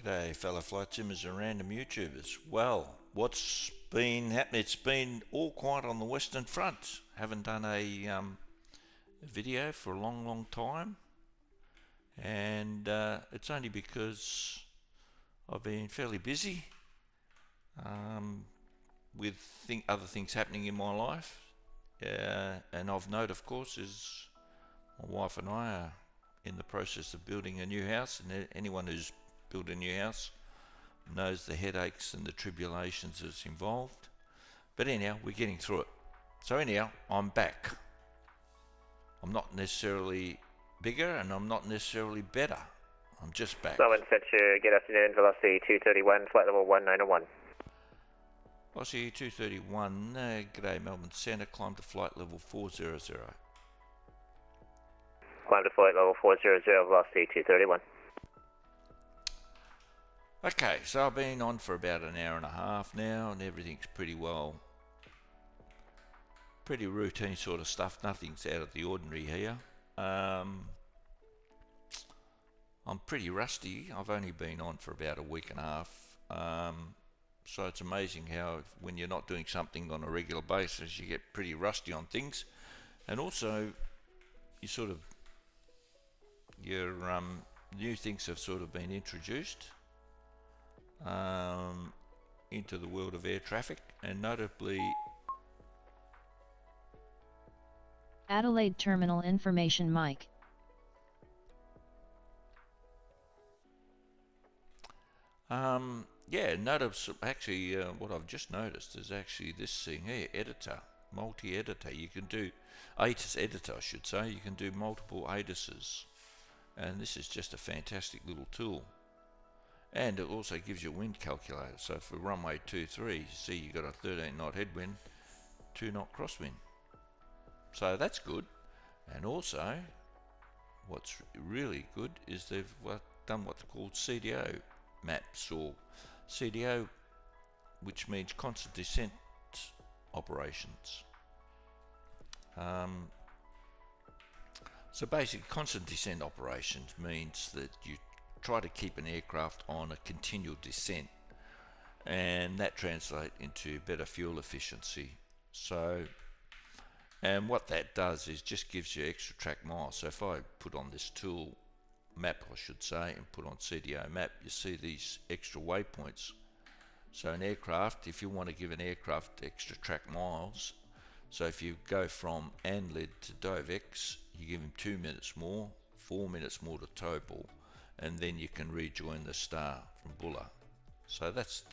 G'day fellow flight simmers and random YouTubers. Well, what's been happening? It's been all quiet on the Western Front. Haven't done a video for a long time, and it's only because I've been fairly busy with other things happening in my life. And of note, of course, is my wife and I are in the process of building a new house, and anyone who's built a new house knows the headaches and the tribulations that's involved. But anyhow, we're getting through it. So anyhow, I'm back. I'm not necessarily bigger and I'm not necessarily better. I'm just back. Melbourne Centre, good afternoon, velocity 231, flight level 1901. Velocity 231, g'day Melbourne Centre, climb to flight level 400. Climb to flight level 400, velocity 231. Okay, so I've been on for about an hour and a half now, and everything's pretty routine sort of stuff. Nothing's out of the ordinary here. I'm pretty rusty. I've only been on for about a week and a half. So it's amazing how when you're not doing something on a regular basis, you get pretty rusty on things. And also, your new things have sort of been introduced into the world of air traffic, and notably Adelaide Terminal Information Mike. Actually, what I've just noticed is actually this thing here, editor, multi-editor. You can do hiatus editor, I should say. You can do multiple hiatuses, and this is just a fantastic little tool. And it also gives you a wind calculator. So for runway 23, you see you've got a 13 knot headwind, 2 knot crosswind. So that's good. And also, what's really good is they've done what they call CDO maps, or CDO, which means constant descent operations. So basically, constant descent operations means that you try to keep an aircraft on a continual descent, and that translates into better fuel efficiency. So, and what that does is just gives you extra track miles. So if I put on this tool map, I should say, and put on CDO map, you see these extra waypoints. So an aircraft, if you want to give an aircraft extra track miles, so if you go from Anled to Dovex, you give him 2 minutes more, 4 minutes more to Tobal, and then you can rejoin the star from Bulla. So that's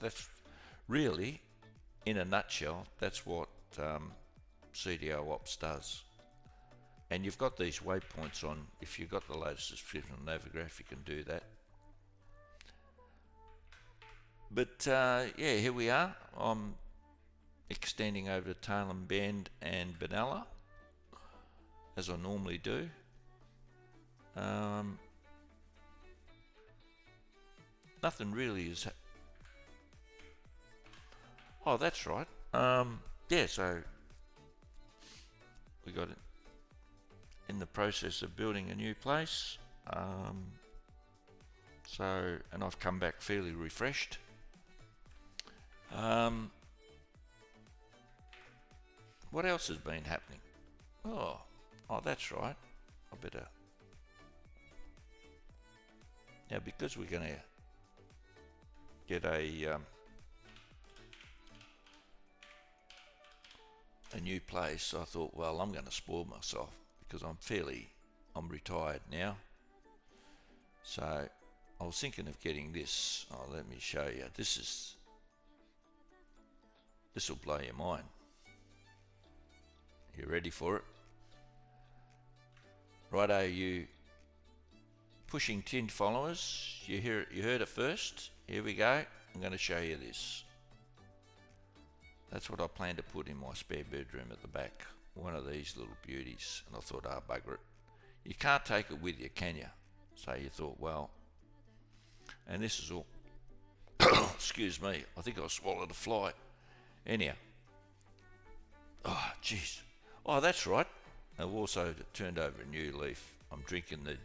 really, in a nutshell, that's what CDO Ops does. And you've got these waypoints on. If you've got the latest description on Navigraph, you can do that. But yeah, here we are. I'm extending over to Tailem Bend and Benalla, as I normally do. Nothing really is. Oh, that's right. Yeah, so we got it in the process of building a new place. And I've come back fairly refreshed. What else has been happening? Oh, that's right. I better. Now, because we're going to get a new place, I thought, well, I'm going to spoil myself because I'm retired now. So I was thinking of getting this. Oh, let me show you. This will blow your mind. You ready for it? Righto, you pushing tin followers. You heard it first. Here we go. I'm going to show you this. That's what I plan to put in my spare bedroom at the back. One of these little beauties. And I thought, bugger it. You can't take it with you, can you? So you thought, well, and this is all, excuse me, I think I swallowed a fly. Anyhow. Oh, jeez. Oh, that's right. I've also turned over a new leaf. I'm drinking the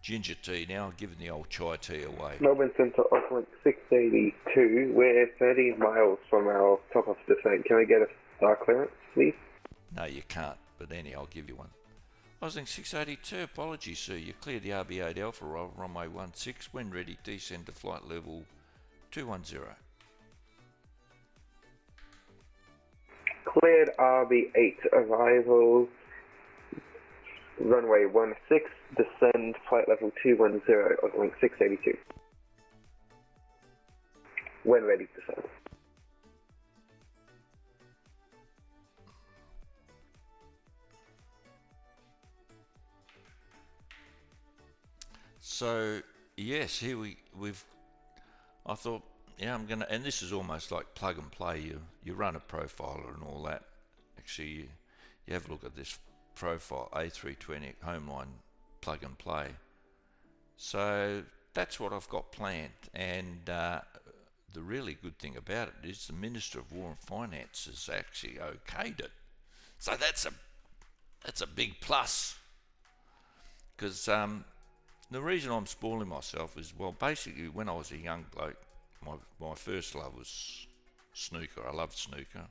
ginger tea now, giving the old chai tea away. Melbourne Centre, Auckland 682. We're 13 miles from our top of descent. Can I get a star clearance, please? No, you can't, but anyhow, I'll give you one. I was in 682, apologies sir, you cleared the RB8 Alpha runway 16, when ready, descend to flight level 210. Cleared RB8 arrival, runway 16, descend, flight level 210, Auckland 682. When ready, descend. So yes, here we've. I thought, yeah, I'm gonna, and this is almost like plug and play. You run a profiler and all that. Actually, you have a look at this profile A320 Homeline plug and play. So that's what I've got planned, and the really good thing about it is the Minister of War and Finance has actually okayed it. So that's a big plus, because the reason I'm spoiling myself is, well, basically when I was a young bloke, my first love was snooker. I loved snooker.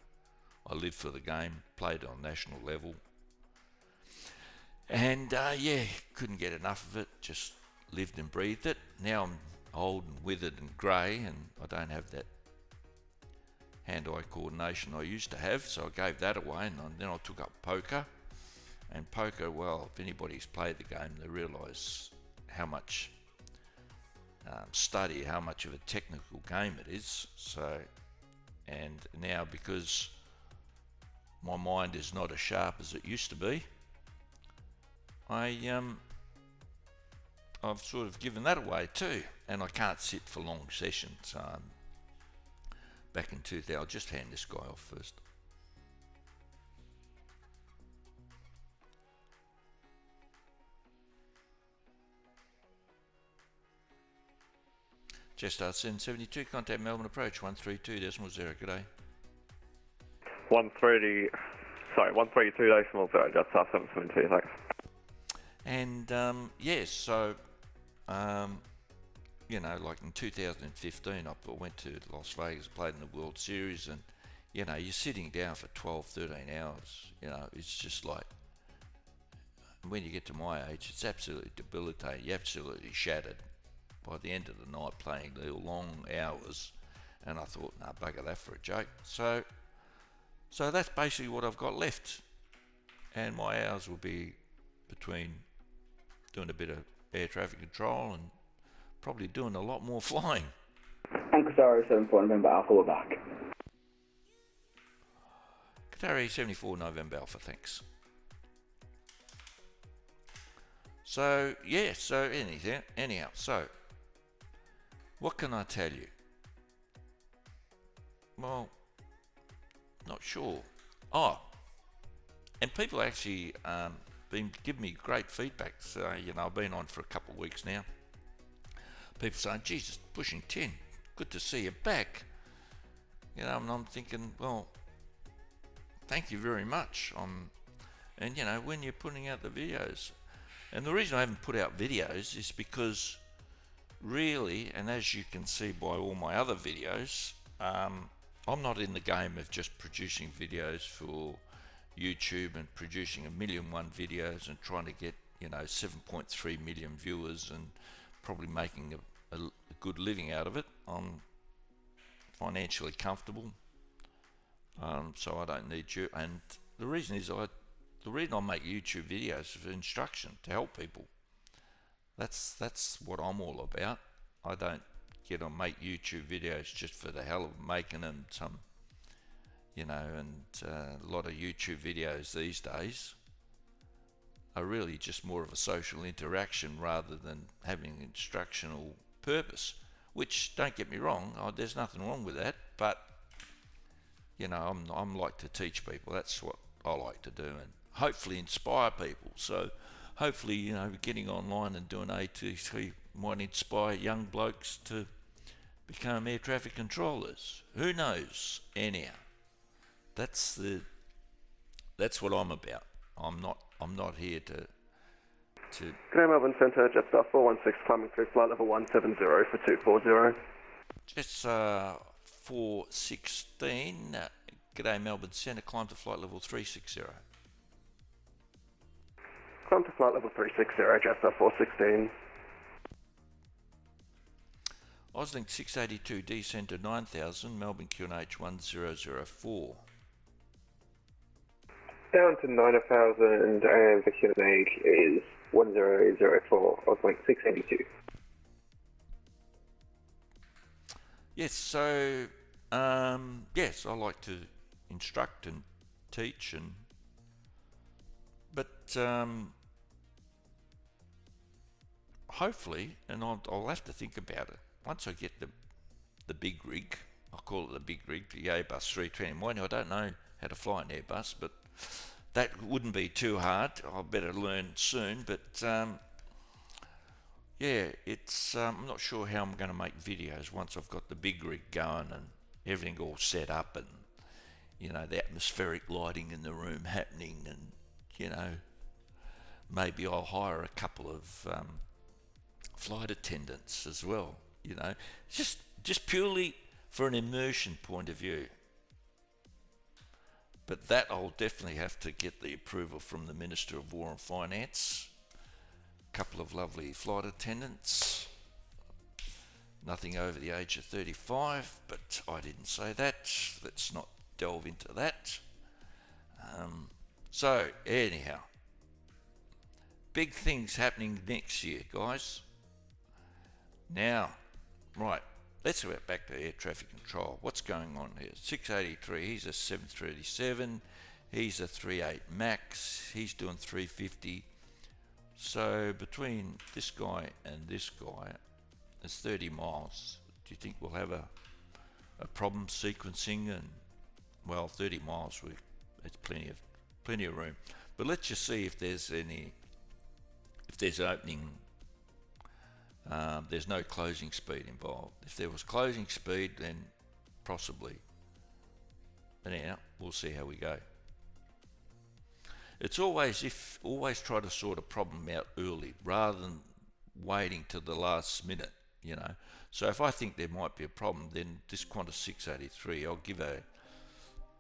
I lived for the game, played on national level, and yeah, couldn't get enough of it, just lived and breathed it. Now I'm old and withered and grey, and I don't have that hand-eye coordination I used to have, so I gave that away, and then I took up poker. And poker, well, if anybody's played the game, they realise how much study, how much of a technical game it is. So, and now because my mind is not as sharp as it used to be, I've sort of given that away too, and I can't sit for long sessions. Back in 2000, I'll just hand this guy off first. Jetstar 772, contact Melbourne approach 132.0. G'day. 132.0, Jetstar 772, thanks. And yes, so you know, like in 2015, I went to Las Vegas, played in the World Series, and you know, you're sitting down for 12, 13 hours. You know, it's just like, when you get to my age, it's absolutely debilitating. You're absolutely shattered by the end of the night playing the long hours. And I thought, nah, bugger that for a joke. So that's basically what I've got left. And my hours will be between doing a bit of air traffic control and probably doing a lot more flying. Qatari 74 November Alpha, we're back. Qatari 74 November Alpha, thanks. So, yeah, so anyhow, so what can I tell you? Well, not sure. Oh, and people actually been giving me great feedback. So, you know, I've been on for a couple of weeks now. People saying, Jesus, pushing 10, good to see you back. You know, and I'm thinking, well, thank you very much. And, you know, when you're putting out the videos, and the reason I haven't put out videos is because really, and as you can see by all my other videos, I'm not in the game of just producing videos for YouTube and producing 1,000,001 videos and trying to get, you know, 7.3 million viewers and probably making a good living out of it. I'm financially comfortable, so I don't need you. And the reason is the reason I make YouTube videos is for instruction, to help people. That's what I'm all about. I don't get on make YouTube videos just for the hell of making them. Some, you know, and a lot of YouTube videos these days are really just more of a social interaction rather than having an instructional purpose, which, don't get me wrong, there's nothing wrong with that, but you know, I'm like to teach people. That's what I like to do, and hopefully inspire people. So hopefully, you know, getting online and doing ATC might inspire young blokes to become air traffic controllers. Who knows? Anyhow, that's what I'm about. I'm not here to to G'day Melbourne Centre, Jetstar 416 climbing through flight level 170 for 240. Jetstar 416. G'day Melbourne Centre, climb to flight level 360. Climb to flight level 360, Jetstar 416. Auslink 682, descend to 9000, Melbourne QNH 1004. Down to 9000 and the QNH is 1004, Auslink 682. Yes, so, yes, I like to instruct and teach, but hopefully, and I'll have to think about it, once I get the big rig, I'll call it the big rig, the Airbus 320. I don't know how to fly an Airbus, but that wouldn't be too hard. I'll better learn soon, but yeah, it's I'm not sure how I'm going to make videos once I've got the big rig going and everything all set up, and you know, the atmospheric lighting in the room happening, and you know, maybe I'll hire a couple of flight attendants as well, you know, just purely for an immersion point of view. But that I'll definitely have to get the approval from the Minister of War and Finance. A couple of lovely flight attendants, nothing over the age of 35, but I didn't say that. Let's not delve into that. So anyhow, big things happening next year, guys. Now, right, let's get back to air traffic control. What's going on here? 683, he's a 737, he's a 38 MAX, he's doing 350. So between this guy and this guy, it's 30 miles. Do you think we'll have a problem sequencing? And well, 30 miles, it's plenty of room. But let's just see if there's opening. There's no closing speed involved. If there was closing speed, then possibly. But anyhow, we'll see how we go. It's always try to sort a problem out early rather than waiting till the last minute, you know. So if I think there might be a problem, then this Qantas 683, I'll give a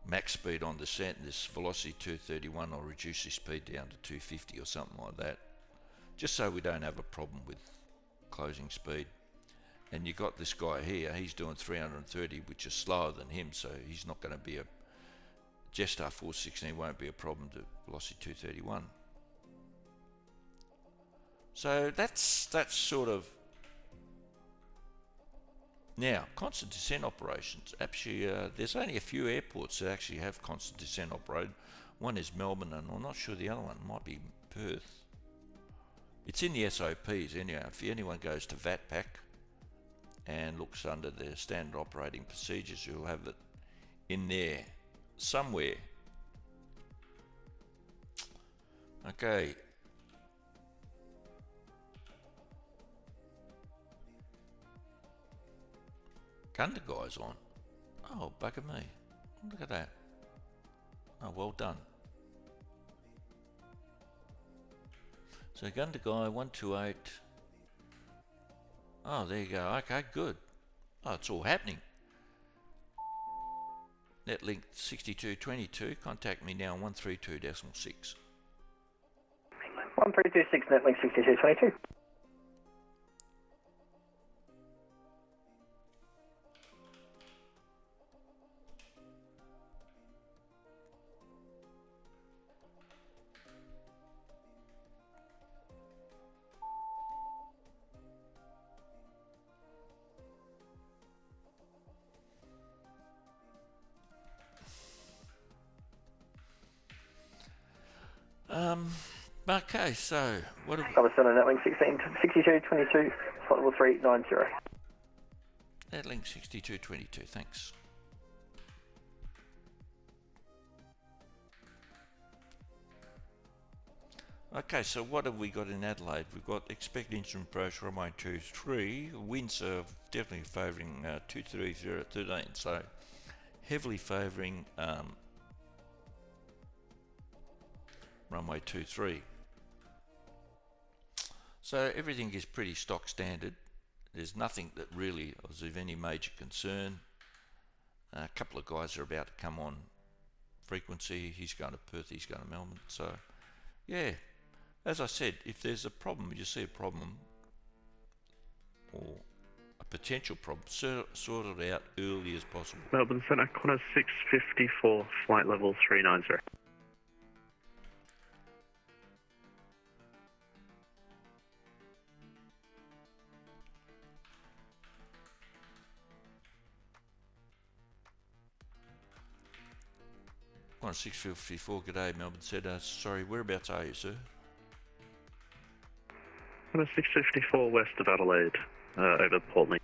max speed on descent, and this velocity 231, I'll reduce the speed down to 250 or something like that, just so we don't have a problem with closing speed. And you got this guy here, he's doing 330, which is slower than him, so he's not going to be a Jetstar 416 won't be a problem to velocity 231. So that's sort of. Now, constant descent operations. Actually, there's only a few airports that actually have constant descent operated. One is Melbourne, and I'm not sure the other one might be Perth. It's in the SOPs anyhow. If anyone goes to VATPAC and looks under their standard operating procedures, you'll have it in there somewhere. Okay. Gunda guy's on. Oh, bugger me. Look at that. Oh, well done. So Gunda guy 128. Oh, there you go. Okay, good. Oh, it's all happening. Netlink 6222. Contact me now on 132.6. 1326 Netlink 6222. Okay, so what have Cover Center Netlink 6222, flight level 390. Netlink 6222, thanks. Okay, so what have we got in Adelaide? We've got expect instrument approach runway 23. Winds are definitely favouring 230 at 13, so heavily favouring runway 23. So everything is pretty stock standard. There's nothing that really is of any major concern. A couple of guys are about to come on frequency. He's going to Perth, he's going to Melbourne. So, yeah, as I said, if there's a problem, you see a problem or a potential problem, sort it out early as possible. Melbourne Centre, Qantas 654, flight level 390. Qantas 654, g'day Melbourne Centre. Sorry, whereabouts are you, sir? Qantas 654 west of Adelaide, over Portland.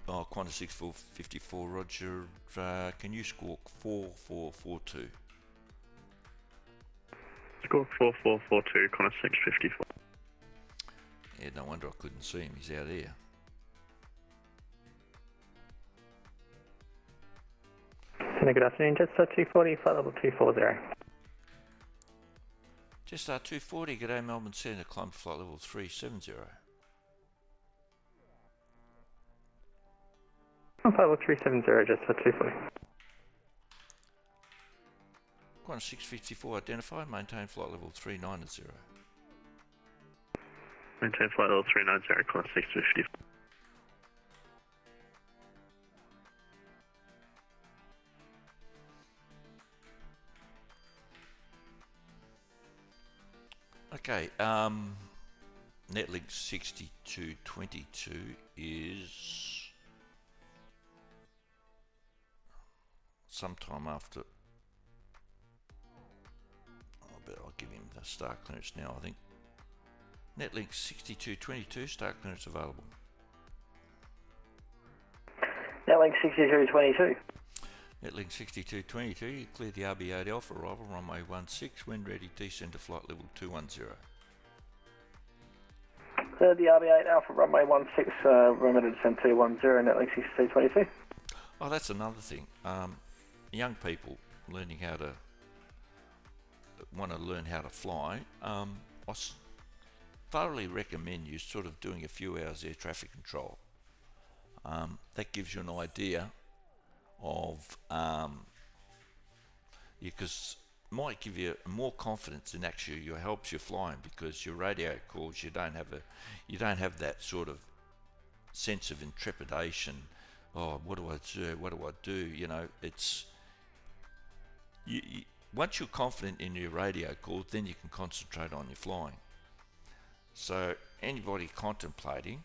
Oh, Qantas 6454, Roger. Can you squawk 4442? Squawk 4442, Qantas 654. Yeah, no wonder I couldn't see him. He's out here. Good afternoon, Jetstar 240, flight level 240. Jetstar 240, g'day Melbourne Centre, climb flight level 370. Flight level 370, Jetstar 240. Qantas 654, identify, maintain flight level 390. Maintain flight level 390, Qantas 654. Okay, Netlink 6222 is sometime after. I'll give him the start clearance now, I think. Netlink 6222, start clearance available. Netlink 6222. Netlink 6222, you cleared the RB8 Alpha arrival, runway 16, when ready, descend to flight level 210. The RB8 Alpha runway 16, remember to descend 210, Netlink 6222. Oh, that's another thing. Young people learning how to, want to learn how to fly, I thoroughly recommend you sort of doing a few hours air traffic control. That gives you an idea of because might give you more confidence in actually helps you flying, because your radio calls you don't have that sort of sense of intrepidation. Oh, what do I do? You know, it's you once you're confident in your radio calls, then you can concentrate on your flying. So anybody contemplating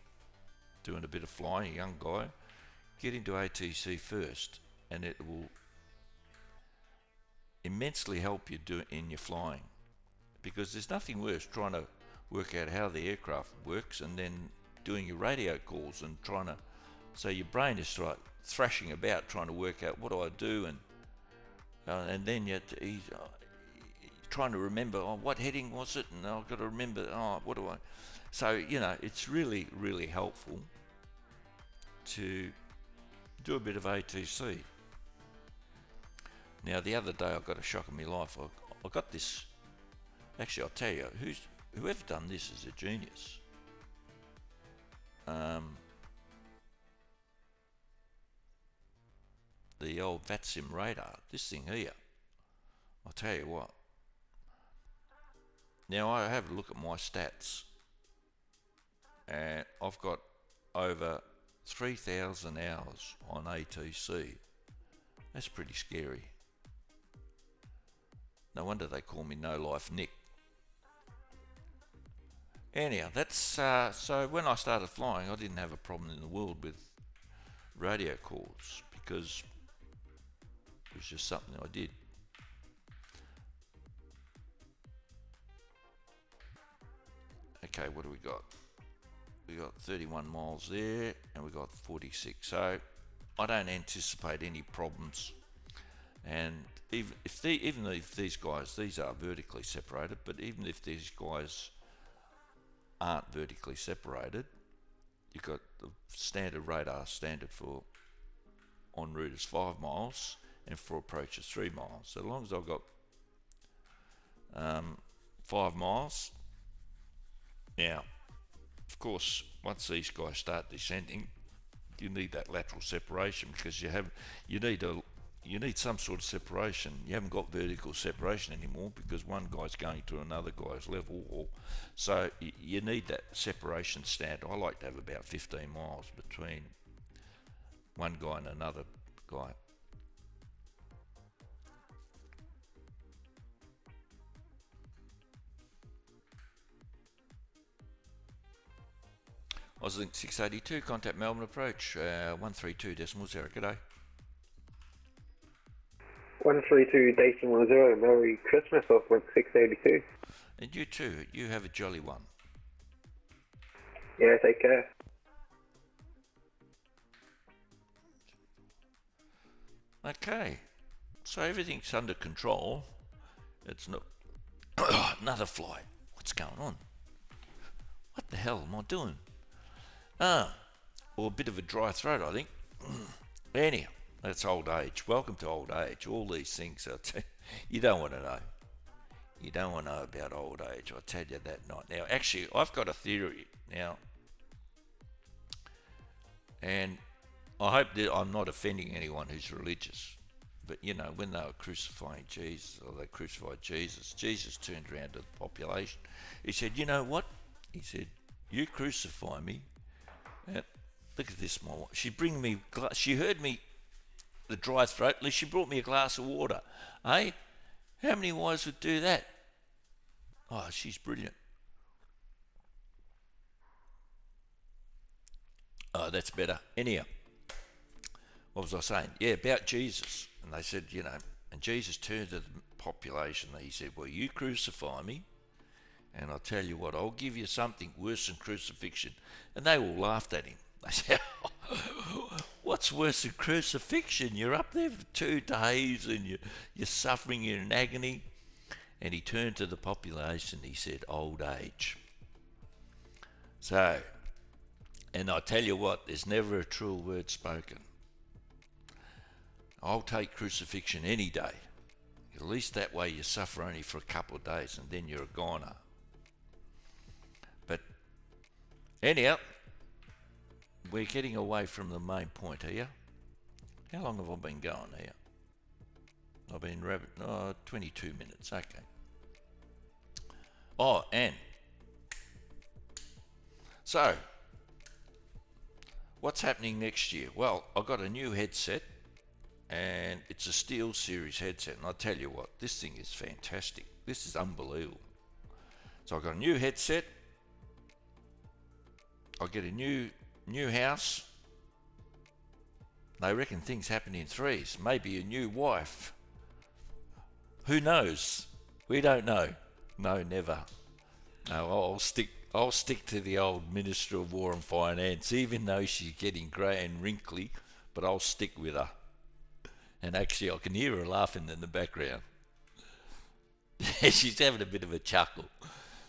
doing a bit of flying, a young guy, get into ATC first, and it will immensely help you in your flying, because there's nothing worse trying to work out how the aircraft works and then doing your radio calls and trying to, so your brain is like thrashing about trying to work out what do I do, and then he's trying to remember, oh, what heading was it, and I've got to remember, oh, what do I, so you know, it's really, really helpful to do a bit of ATC. Now the other day I got a shock in my life. I got this, actually I'll tell you, whoever done this is a genius. The old VATSIM radar, this thing here, I'll tell you what. Now I have a look at my stats, and I've got over 3,000 hours on ATC. That's pretty scary. No wonder they call me No Life Nick. Anyhow, that's so when I started flying, I didn't have a problem in the world with radio calls, because it was just something I did. Okay, what do we got? We got 31 miles there, and we got 46. So I don't anticipate any problems. And even if these guys, these are vertically separated, but even if these guys aren't vertically separated, you've got the standard radar standard for en route is 5 miles, and for approach is 3 miles. So as long as I've got 5 miles, now of course, once these guys start descending, you need that lateral separation because you need some sort of separation. You haven't got vertical separation anymore because one guy's going to another guy's level, so you need that separation standard. I like to have about 15 miles between one guy and another guy. Auslink 682, contact Melbourne approach, 132.0. G'day. 132.0. Merry Christmas off Link 682. And you too, you have a jolly one. Yeah, take care. Okay, so everything's under control. It's not... Another fly. What's going on? What the hell am I doing? Or a bit of a dry throat, I think. Anyhow, that's old age. Welcome to old age. All these things, you don't want to know. You don't want to know about old age. I'll tell you that night. Now, actually, I've got a theory now, and I hope that I'm not offending anyone who's religious. But, you know, when they were crucifying Jesus, or they crucified Jesus, Jesus turned around to the population. He said, you know what? He said, you crucify me. Look at this, my wife. She heard me, the dry throat, at least she brought me a glass of water. Eh? How many wives would do that? Oh, she's brilliant. Oh, that's better. Anyhow, what was I saying? Yeah, about Jesus. And they said, you know, and Jesus turned to the population. He said, well, you crucify me, and I'll tell you what, I'll give you something worse than crucifixion. And they all laughed at him. They said, what's worse than crucifixion? You're up there for 2 days and you're suffering, you're in agony. And he turned to the population, he said, old age. So, and I tell you what, there's never a truer word spoken. I'll take crucifixion any day. At least that way you suffer only for a couple of days and then you're a goner. But anyhow, we're getting away from the main point here. How long have I been going here? I've been 22 minutes, okay. Oh, and so what's happening next year? Well, I've got a new headset, and it's a Steel Series headset, and I'll tell you what, this thing is fantastic. This is unbelievable. So I've got a new headset, I'll get a new house. They reckon things happen in threes. Maybe a new wife. Who knows? We don't know. No, never. No, I'll stick to the old Minister of War and Finance, even though she's getting grey and wrinkly, but I'll stick with her. And actually, I can hear her laughing in the background. She's having a bit of a chuckle.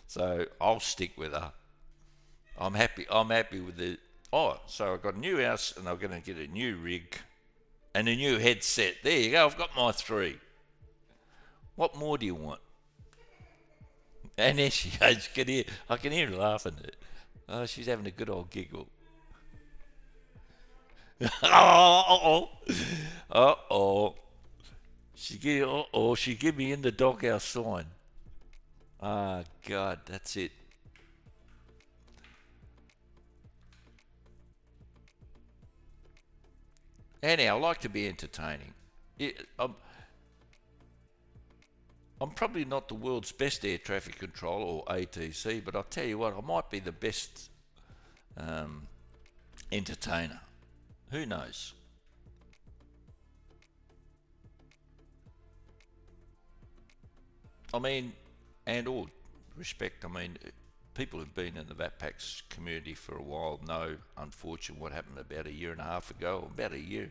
So I'll stick with her. I'm happy with the... Oh, so I've got a new house and I'm going to get a new rig and a new headset. There you go, I've got my 3. What more do you want? And there she goes, I can hear her laughing at it. Oh, she's having a good old giggle. Uh-oh. She give me in the doghouse sign. Ah, God, that's it. Anyhow, I like to be entertaining. I'm probably not the world's best air traffic controller or ATC, but I'll tell you what, I might be the best entertainer. Who knows? I mean, and all respect, I mean, people who've been in the Vatpaks community for a while know, unfortunately, what happened about a year and a half ago, about a year,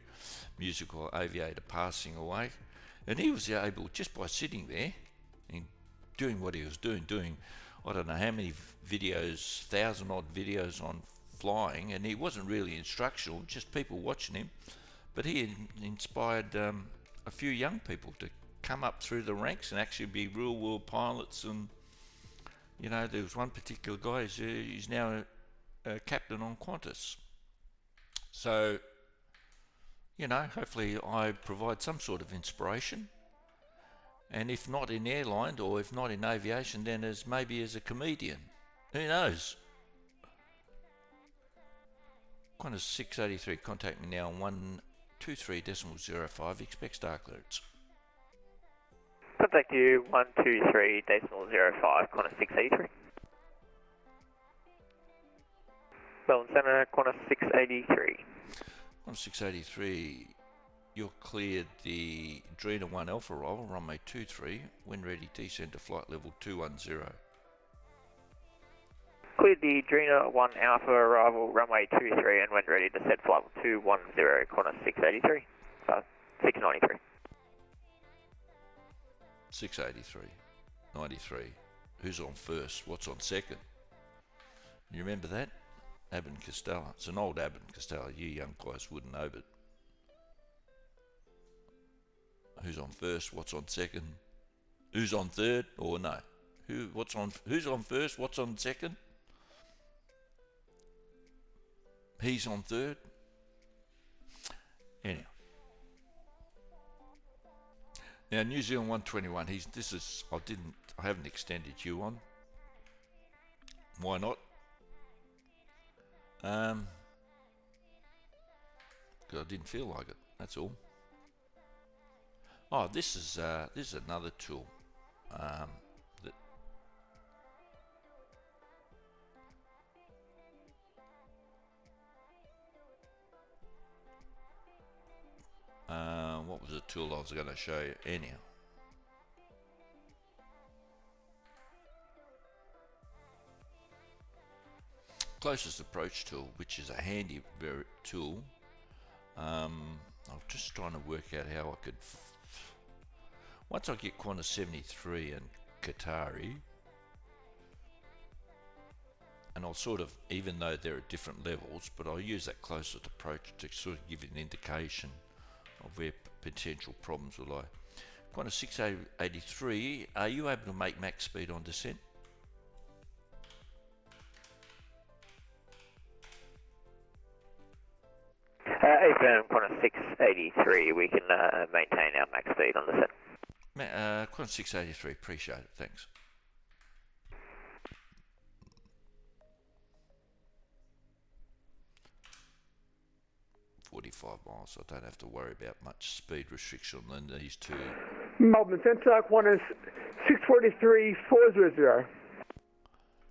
musical aviator passing away. And he was able, just by sitting there and doing what he was doing, I don't know how many videos, 1,000 odd videos on flying, and he wasn't really instructional, just people watching him. But he inspired a few young people to come up through the ranks and actually be real world pilots. And you know, there was one particular guy, he's now captain on Qantas. So, you know, hopefully I provide some sort of inspiration. And if not in airline or if not in aviation, then maybe as a comedian. Who knows? Qantas 683, contact me now on 123.05, expect star clearance. Contact you 123.05, Qantas 683. Melbourne Centre, Qantas 683. Qantas 683, you're cleared the Drina 1 Alpha arrival, runway 23, when ready, descend to flight level 210. Cleared the Drina 1 Alpha arrival, runway 23, and when ready, descend flight level 210, Qantas 683. 693. 683, 93. Who's on first? What's on second? You remember that? Abbott and Costello. It's an old Abbott and Costello. You young guys wouldn't know, but who's on first? What's on second? Who's on third? Or no? Who's on first? What's on second? He's on third. Anyhow. Now New Zealand 121. I haven't extended you on. Why not? Because I didn't feel like it. That's all. Oh, this is another tool. What was the tool I was going to show you? Anyhow. Closest approach tool, which is a handy tool. I'm just trying to work out how I could. Once I get Qantas 73 and Qatari, and I'll sort of, even though they're at different levels, but I'll use that closest approach to sort of give you an indication of where potential problems will lie. Qantas 683, are you able to make max speed on descent? AFM Qantas 683, we can maintain our max speed on the set. Qantas 683, appreciate it, thanks. $45, I don't have to worry about much speed restriction on these two. Melbourne Centre, Qantas 643 400.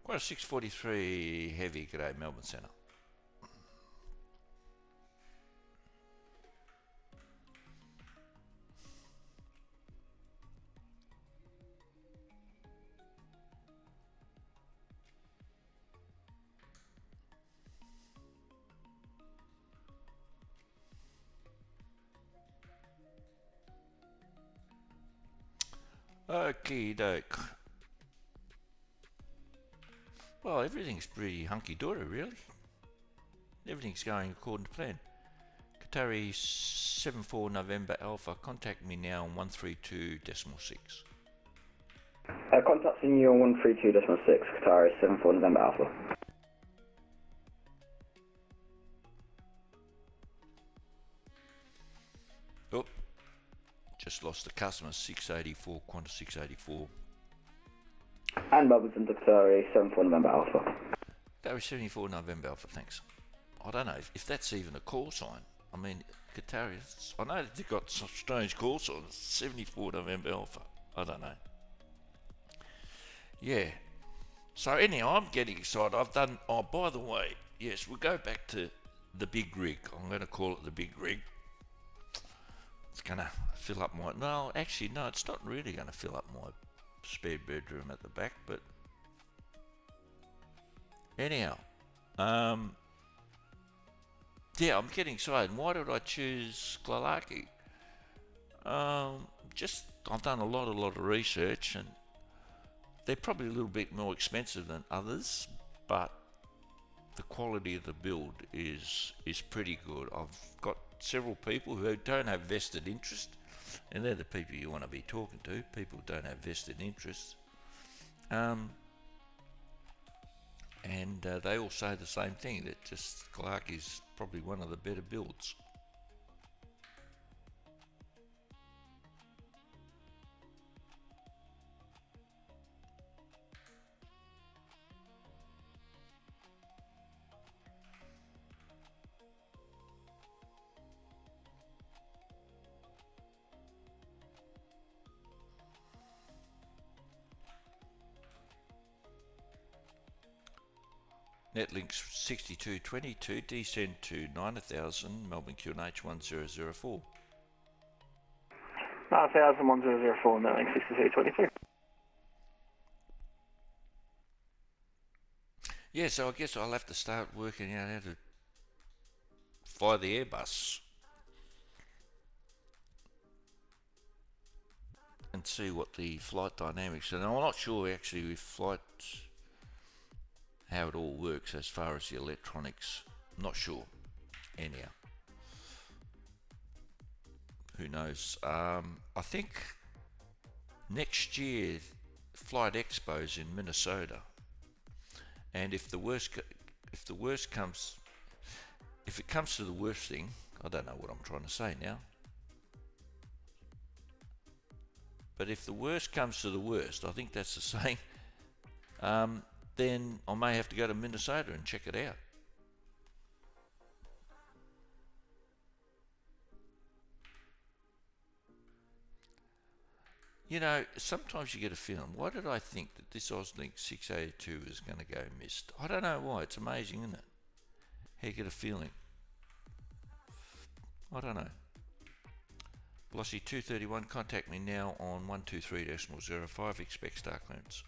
Qantas 643 heavy, g'day Melbourne Centre. Okie doke. Well, everything's pretty hunky-dory, really. Everything's going according to plan. Qatari 74 November Alpha, contact me now on 132.6. Contacting you on 132.6, Qatari 74 November Alpha. Oh, just lost the customer, 684, Qantas 684. And Melbourne Centre, Qatari 74 November Alpha. Qatari 74 November Alpha, thanks. I don't know if that's even a call sign. I mean, Qatari, I know they've got some strange call signs, 74 November Alpha. I don't know. Yeah. So anyhow, I'm getting excited. I've done, oh, by the way, yes, we'll go back to the big rig. I'm going to call it the big rig. It's going to fill up my, no, actually, no, it's not really going to fill up my spare bedroom at the back, but anyhow, yeah, I'm getting excited. Why did I choose Glalaki? Just, I've done a lot of research, and they're probably a little bit more expensive than others, but the quality of the build is pretty good. I've got several people who don't have vested interest, and they're the people you want to be talking to, people who don't have vested interest. and they all say the same thing, that just Clark is probably one of the better builds. Netlink's 6222, descend to 9000, Melbourne QNH 1004. 9000 1004, Netlink 6222. Yeah, so I guess I'll have to start working out how to fly the Airbus and see what the flight dynamics are. And I'm not sure actually with flight how it all works as far as the electronics. I'm not sure. Anyhow, who knows? I think next year Flight Expo's in Minnesota, and if it comes to the worst thing, I don't know what I'm trying to say now. But if the worst comes to the worst, I think that's the saying, then I may have to go to Minnesota and check it out. You know, sometimes you get a feeling, why did I think that this Auslink 682 was going to go missed? I don't know why. It's amazing, isn't it? How you get a feeling. I don't know. Velocity 231, contact me now on 123.05, expect star clearance.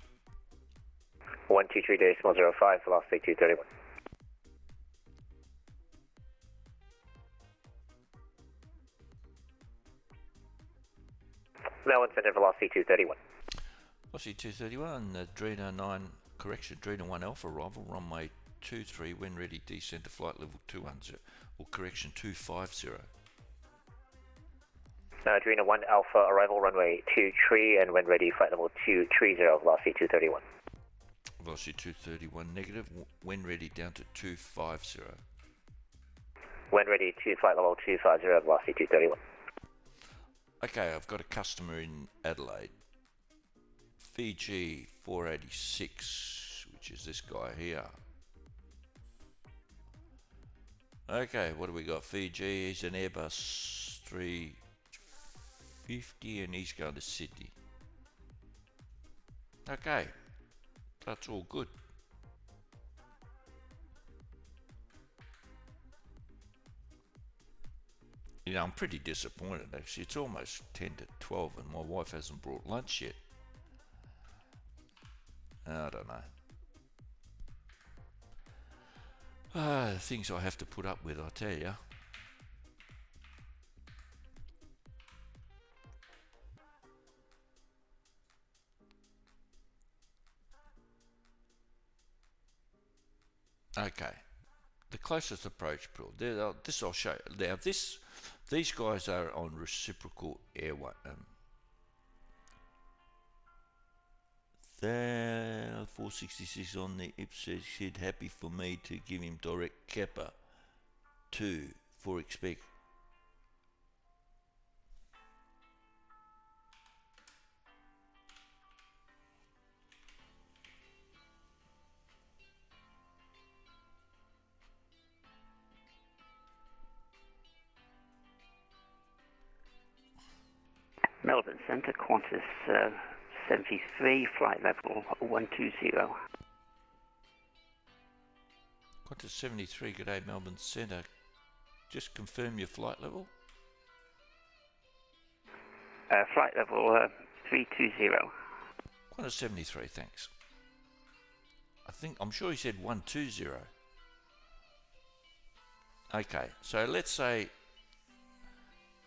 123.05, velocity 231. Melbourne Centre, velocity 231. Velocity 231, Drina 9, correction, Drina 1 Alpha arrival, runway 23, when ready, descend to flight level 210, or correction 250. Drina 1 Alpha arrival, runway 23, and when ready, flight level 230, velocity 231. Velocity 231 negative, when ready, down to 250. When ready, to flight level 250, velocity 231. Okay, I've got a customer in Adelaide, Fiji 486, which is this guy here. Okay, what do we got? Fiji, he's an Airbus 350 and he's going to Sydney. Okay, that's all good. You know, I'm pretty disappointed actually. It's almost 10 to 12 and my wife hasn't brought lunch yet. I don't know. Things I have to put up with, I tell you. Okay, the closest approach, Bill. This I'll show you. Now, these guys are on reciprocal airway. 466 on the Ipswich said happy for me to give him direct Kappa 2 for expect. Melbourne Centre, Qantas 73, flight level 120. Qantas 73, good day Melbourne Centre. Just confirm your flight level. Flight level 320. Qantas 73, thanks. I'm sure he said 120. Okay, so let's say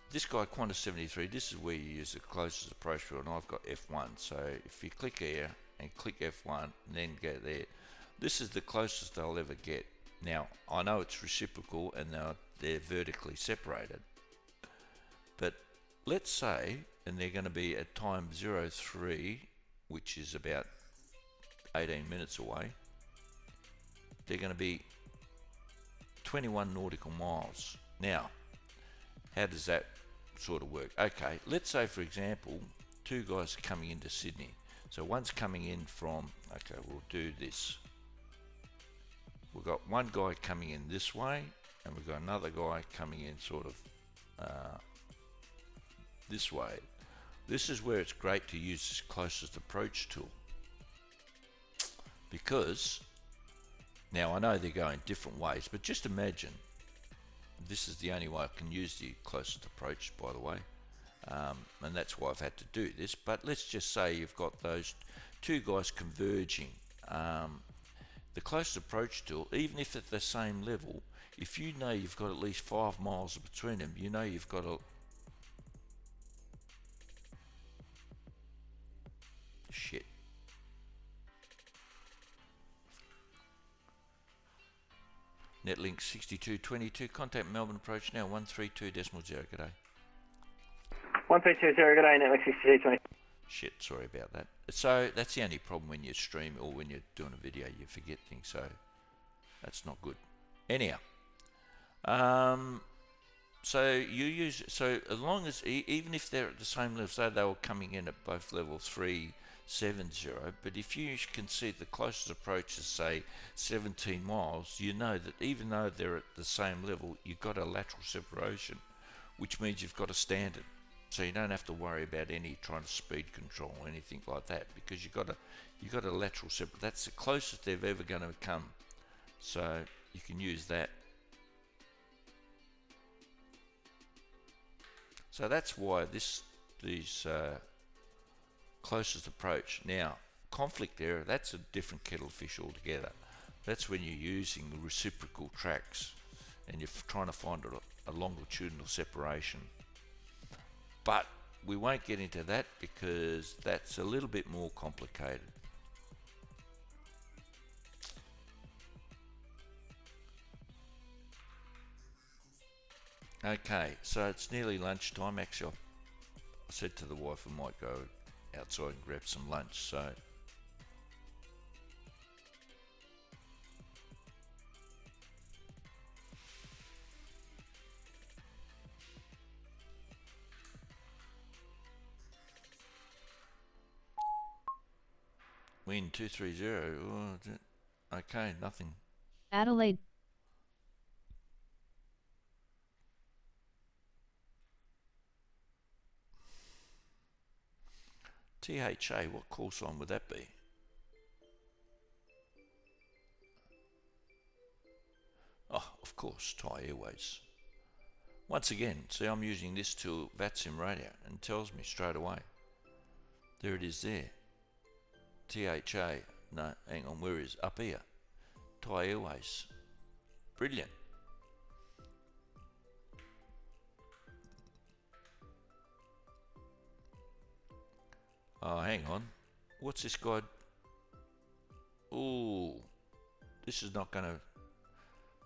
this guy, Qantas 73, this is where you use the closest approach for, and I've got F1. So if you click here and click F1 and then go there, this is the closest I'll ever get. Now, I know it's reciprocal and they're vertically separated. But let's say, and they're going to be at time 03, which is about 18 minutes away. they're going to be 21 nautical miles. Now, how does that sort of work? Okay, let's say for example, two guys are coming into Sydney. So one's coming in from, okay, we'll do this. We've got one guy coming in this way, and we've got another guy coming in sort of this way. This is where it's great to use this closest approach tool, because now I know they're going different ways, but just imagine this is the only way I can use the closest approach, by the way, and that's why I've had to do this. But let's just say you've got those two guys converging. The closest approach tool, even if at the same level, if you know you've got at least 5 miles between them, you know you've got a shit. Netlink 6222, contact Melbourne approach now 132.0. G'day. 1320, good day, Network 6220. Shit, sorry about that. So that's the only problem when you stream or when you're doing a video, you forget things, so that's not good. Anyhow, so you use, so as long as, even if they're at the same level, say they were coming in at both level 370, but if you can see the closest approach is say 17 miles, you know that even though they're at the same level, you've got a lateral separation, which means you've got a standard. So you don't have to worry about any trying to speed control or anything like that, because you've got a lateral separation. That's the closest they're ever going to come. So you can use that. So that's why these closest approach. Now, conflict area, that's a different kettle of fish altogether. That's when you're using the reciprocal tracks and you're trying to find a longitudinal separation. But we won't get into that because that's a little bit more complicated. Okay, so it's nearly lunchtime. Actually, I said to the wife I might go outside and grab some lunch, so win 230. Oh, okay, nothing. Adelaide. THA, what call sign would that be? Oh, of course, Thai Airways. Once again, see, I'm using this tool, VATSIM radio, and it tells me straight away. There it is there. THA, no, hang on, where is, up here. Thai Airways. Brilliant. Oh, hang on. What's this guy? Ooh, this is not going to...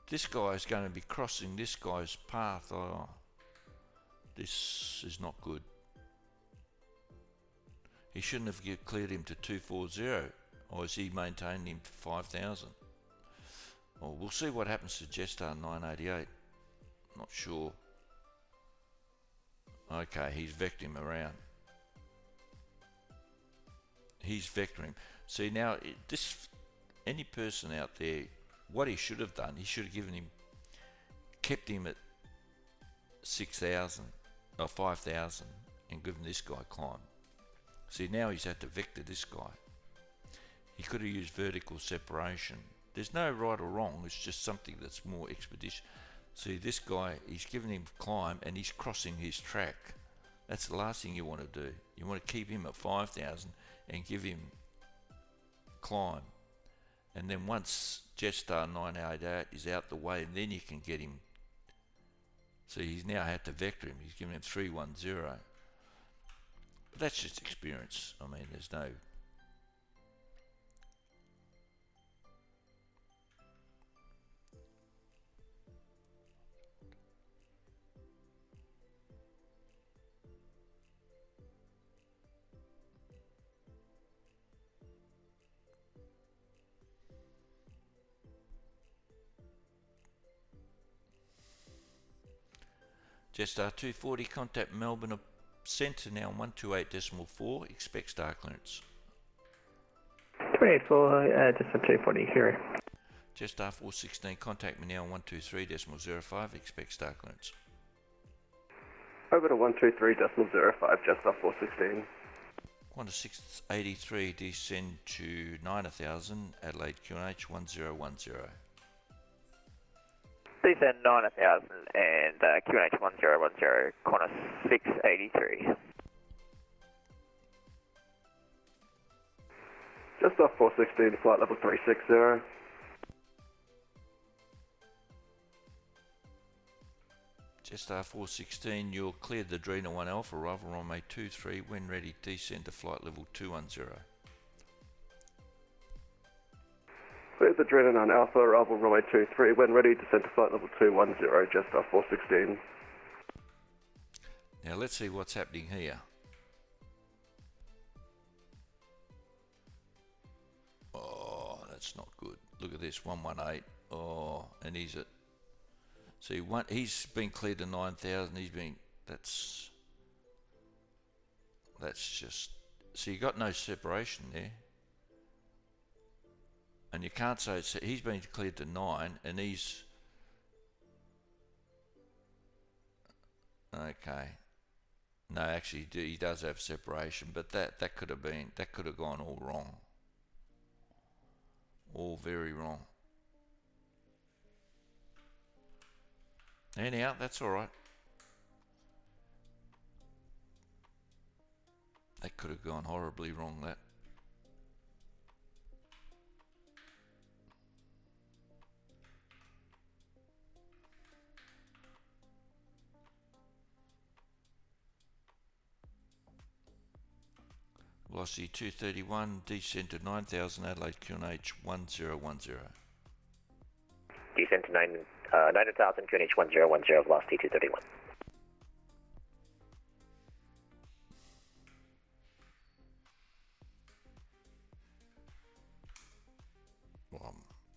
This guy is going to be crossing this guy's path. Oh, this is not good. He shouldn't have cleared him to 240, or is he maintaining him to 5,000? Well, we'll see what happens to Jetstar 988. Not sure. Okay, he's vectored him around. He's vectoring him. See, now, any person out there, what he should have done, he should have kept him at 6,000 or 5,000 and given this guy climb. See, now he's had to vector this guy. He could have used vertical separation. There's no right or wrong, it's just something that's more expeditious. See, this guy, he's given him climb and he's crossing his track. That's the last thing you want to do. You want to keep him at 5,000 and give him climb. And then once Jetstar 988 is out the way, then you can get him. See, he's now had to vector him. He's given him 310. But that's just experience. I mean, there's no... Jetstar 240, contact Melbourne Centre now 128.4, expect star clearance. 28 for Jetstar 240, Hero. Jetstar 416, contact me now 123.05, expect star clearance. Over to 123.05, Jetstar 416. Qantas 683, descend to 9000, Adelaide QNH 1010. Descend 9000 and QNH 1010, Qantas 683. Jetstar 416, flight level 360. Jetstar 416, you're cleared the Drina 1 Alpha, arrival runway 23, when ready descend to flight level 210. Clear the Drina 9 Alpha, arrival runway 23, when ready descend to flight level 210, Jetstar 416. Now let's see what's happening here. Oh, that's not good. Look at this, 118. Oh, and he's at... See, he's been cleared to 9,000. He's been... That's just... So you got no separation there. And you can't say... He's been cleared to 9 and he's... Okay. No, actually, he does have separation, but that could have been... That could have gone all wrong. All very wrong. Anyhow, that's alright. That could have gone horribly wrong, that. Velocity 231, descend to 9000, Adelaide QNH 1010. Descend to 9000, QNH 1010, velocity 231.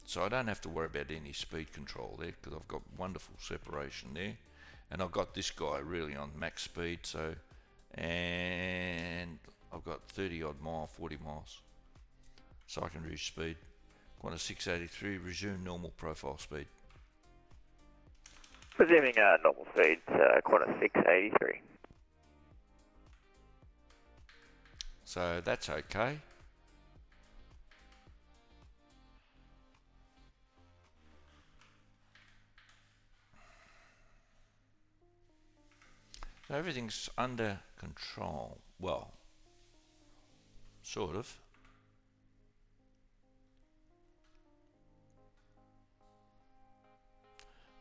So I don't have to worry about any speed control there because I've got wonderful separation there, and I've got this guy really on max speed. So, and I've got 30 odd mile, 40 miles, so I can reduce speed. Qantas 683, resume normal profile speed. Resuming normal speed, Qantas 683. So that's okay. So everything's under control. Well, sort of.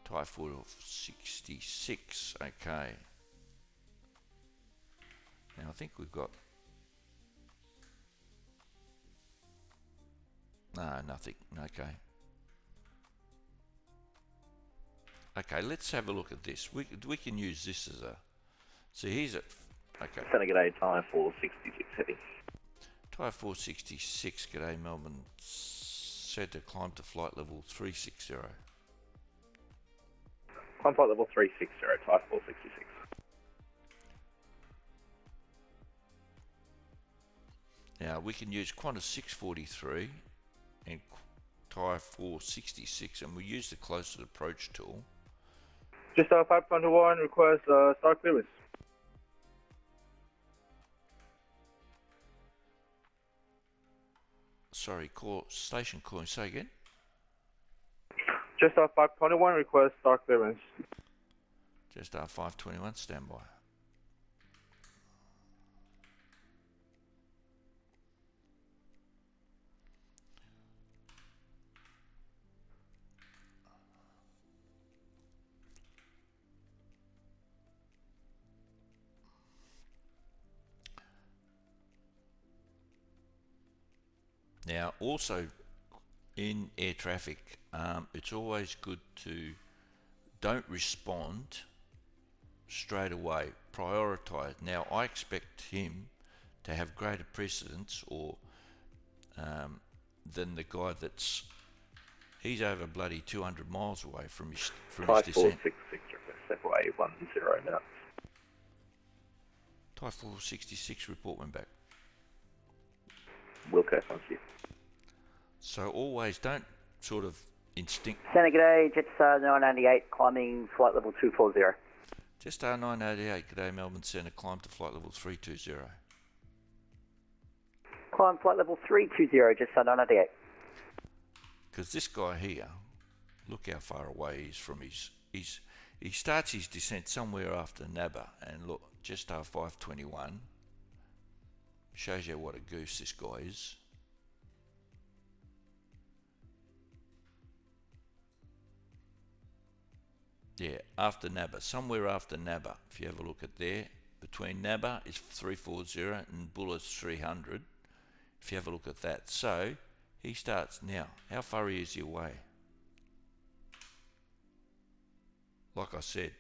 Type 466, okay. Now I think we've got... No, nothing, okay. Okay, let's have a look at this. We can use this as a... See, he's at... Okay. Centre, g'day, tyre 466 heavy. Tyre 466, g'day, Melbourne Centre, climb to flight level 360. Climb flight level 360, tyre 466. Now, we can use Qantas 643 and tyre 466, and we use the closest approach tool. Just 521, request start clearance. Sorry, station calling, say again? Just 521, request start clearance. Just 521, standby. Now, also in air traffic, it's always good to don't respond straight away, prioritize. Now, I expect him to have greater precedence or than the guy that's He's over bloody 200 miles away from his Thai descent. 466 request FOA 10 knots. Thai 466 report went back. Wilco, thank you. So always don't sort of instinct. Santa G'day, Jetstar 998, climbing flight level 240. Jetstar 988, g'day Melbourne Centre, climb to flight level 320. Climb flight level 320, Jetstar 998. Because this guy here, look how far away he is from he starts his descent somewhere after Nabba, and look, Jetstar 521 shows you what a goose this guy is. Yeah, after Nabba, somewhere after Nabba. If you have a look at there, between Nabba is 340 and Bulla's 300. If you have a look at that. So, he starts now. How far is he away? Like I said,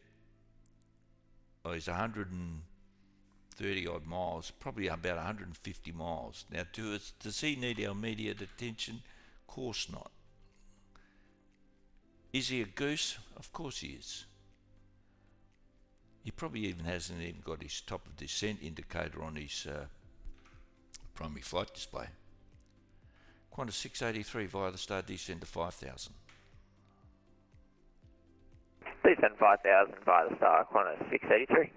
he's 130 odd miles, probably about 150 miles. Now, does he need our immediate attention? Of course not. Is he a goose? Of course he is. He probably even hasn't even got his top of descent indicator on his primary flight display. Qantas 683 via the start descent to 5,000. Descent 5,000 via the star, Qantas 683.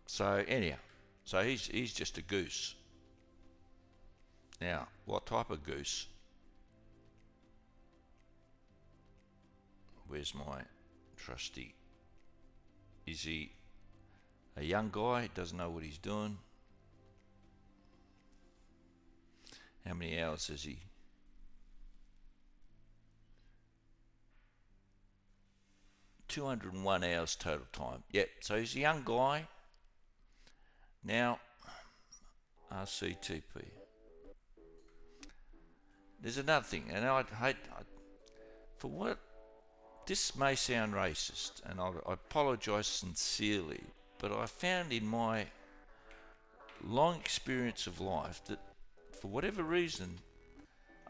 So anyhow, he's just a goose. Now, what type of goose? Where's my trusty? Is he a young guy, doesn't know what he's doing? How many hours has he? $201 hours total time. Yep, so he's a young guy. Now, RCTP. There's another thing, and for what, this may sound racist, and I apologise sincerely, but I found in my long experience of life that for whatever reason,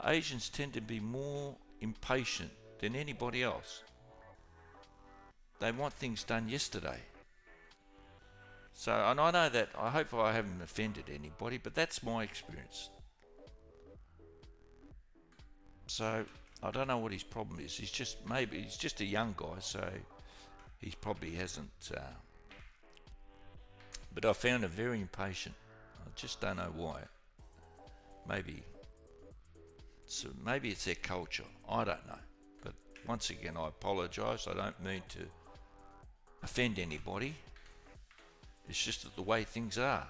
Asians tend to be more impatient than anybody else. They want things done yesterday. So, and I know that, I hope I haven't offended anybody, but that's my experience. So, I don't know what his problem is. He's just a young guy, so he probably hasn't. But I found him very impatient. I just don't know why. Maybe it's their culture. I don't know. But once again, I apologise. I don't mean to offend anybody. It's just that the way things are.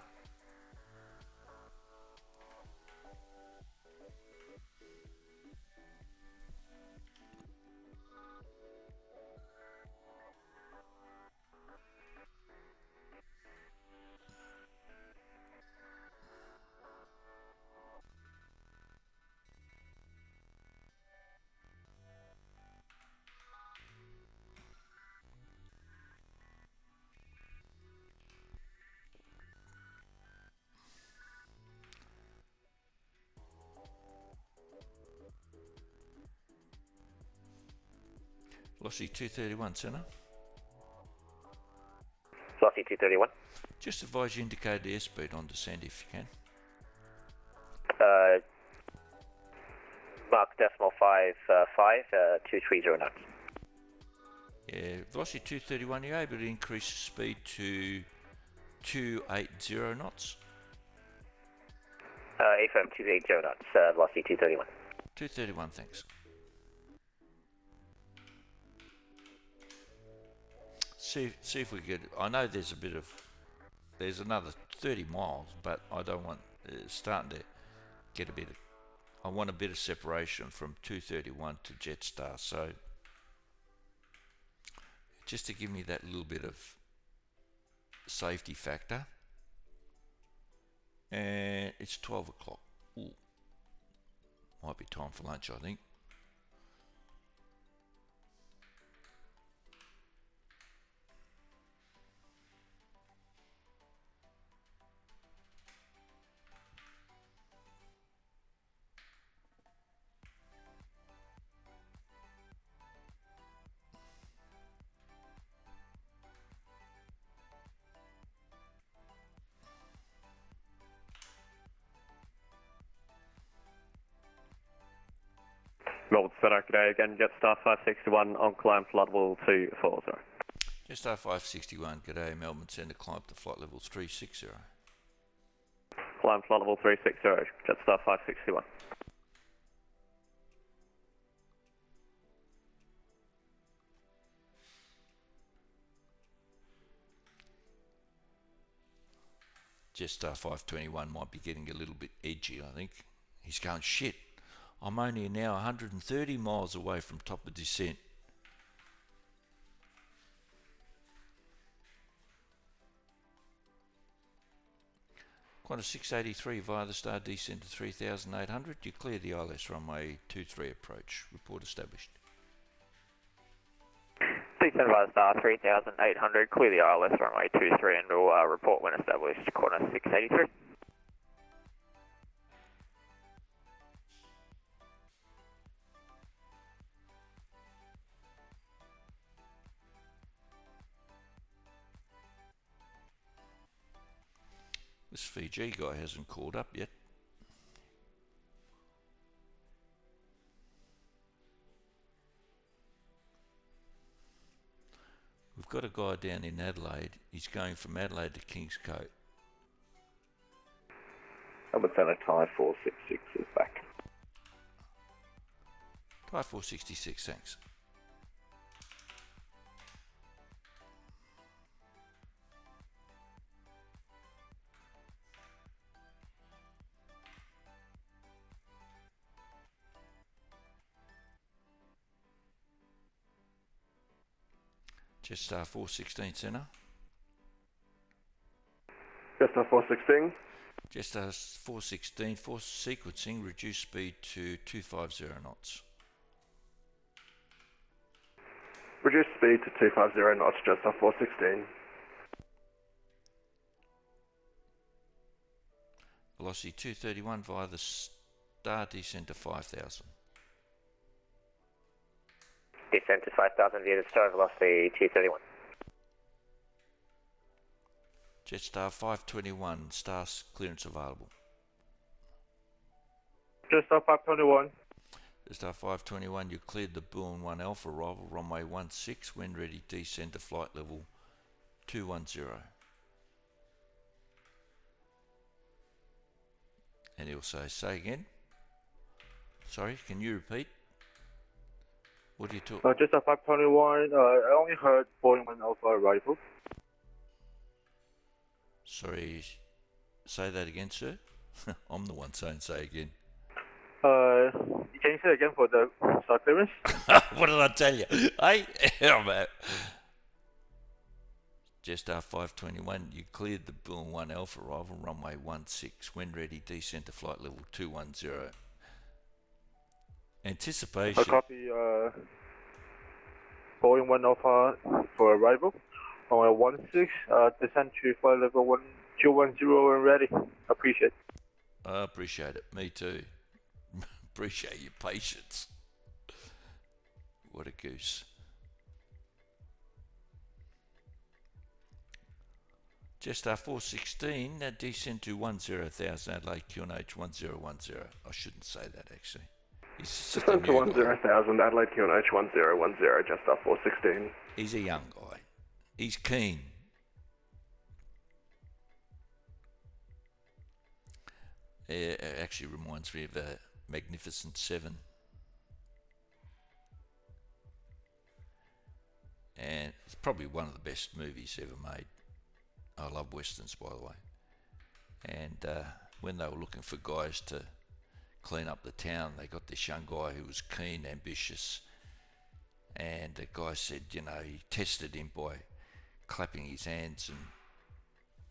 Velocity 231, Centre. Velocity 231. Just advise you indicate the airspeed on descent if you can. Mark decimal 230 knots. Yeah, velocity 231, you're able to increase the speed to 280 knots. AFM 280 knots, velocity 231. 231, thanks. See if we could. I know there's another 30 miles, but I don't want starting to get I want a bit of separation from 231 to Jetstar, so just to give me that little bit of safety factor. And it's 12 o'clock. Ooh. Might be time for lunch, I think. Fedor, g'day again, Jetstar 561 on climb flight level 240. Jetstar 561, g'day, Melbourne Centre, climb to flight level 360. Climb flight level 360, Jetstar 561. Jetstar 521 might be getting a little bit edgy, I think. He's going, shit, I'm only now 130 miles away from top of descent. Qantas 683 via the star descent to 3,800. You clear the ILS runway 23 approach. Report established. Descent via the star 3,800. Clear the ILS runway 23 and we'll report when established. Qantas 683. This Fiji guy hasn't called up yet. We've got a guy down in Adelaide. He's going from Adelaide to Kingscote. Melbourne Centre Thai 466 is back. Thai 466, thanks. Jetstar 416 Centre. Jetstar 416. Jetstar 416, force sequencing, reduce speed to 250 knots. Reduce speed to 250 knots, Jetstar 416. Velocity 231 via the star descent to 5,000. Descent to 5,000 via the star velocity 231. Jetstar 521, star clearance available. Jetstar 521. Jetstar 521, you cleared the Bourne 1 Alpha arrival, runway 16, when ready, descend to flight level 210. And he'll say again. Sorry, can you repeat? What do you talk? Jetstar 521, I only heard Boeing 1 Alpha arrival. Sorry, say that again, sir. I'm the one saying say again. Can you say again for the star clearance? What did I tell you? Hey, Jetstar 521, you cleared the Bourne 1 Alpha arrival, runway 16, when ready, descent to flight level 210. Anticipation. I copy Boeing 1 Alpha for arrival. On 16, descend to flight level 210 and ready. Appreciate it. I appreciate it. Me too. Appreciate your patience. What a goose. Jetstar 416, descend to 10,000 Adelaide QNH 1010. I shouldn't say that actually. Descend to 10,000 Adelaide QNH 1010, Jetstar 416. He's a young guy. He's keen. It actually reminds me of Magnificent Seven. And it's probably one of the best movies ever made. I love westerns, by the way. And when they were looking for guys to clean up the town, they got this young guy who was keen, ambitious. And the guy said, you know, he tested him by clapping his hands, and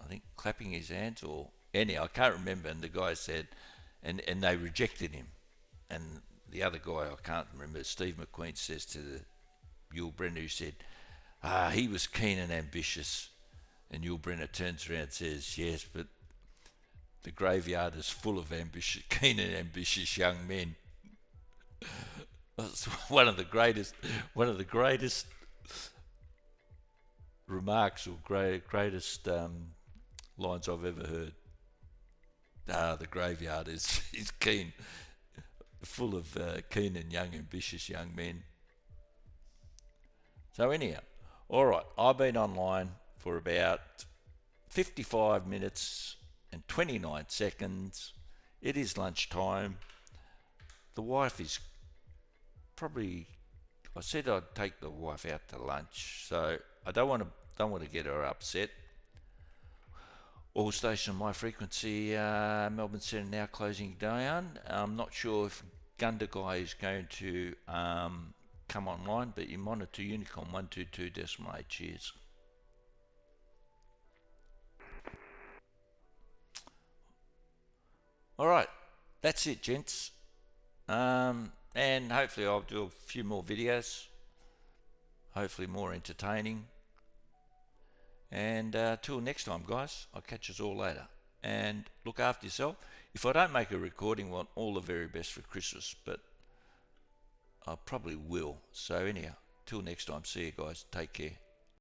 I think clapping his hands, or anyhow, I can't remember. And the guy said, and they rejected him. And the other guy, I can't remember, Steve McQueen says to the Yul Brynner, who said, he was keen and ambitious. And Yul Brynner turns around and says, yes, but the graveyard is full of ambitious, keen and ambitious young men. It's one of the greatest remarks or greatest lines I've ever heard. The graveyard is keen. full of keen and young, ambitious young men. So anyhow, all right, I've been online for about 55 minutes and 29 seconds. It is lunchtime. The wife is probably, I said I'd take the wife out to lunch, so I don't want to get her upset. All station my frequency, Melbourne Centre now closing down. I'm not sure if Gundagai is going to come online, but you monitor Unicom 122.8. Cheers. Alright, that's it, gents. And hopefully I'll do a few more videos. Hopefully more entertaining. And till next time, guys, I'll catch us all later. And look after yourself. If I don't make a recording, I want all the very best for Christmas, but I probably will. So anyhow, till next time, see you guys. Take care.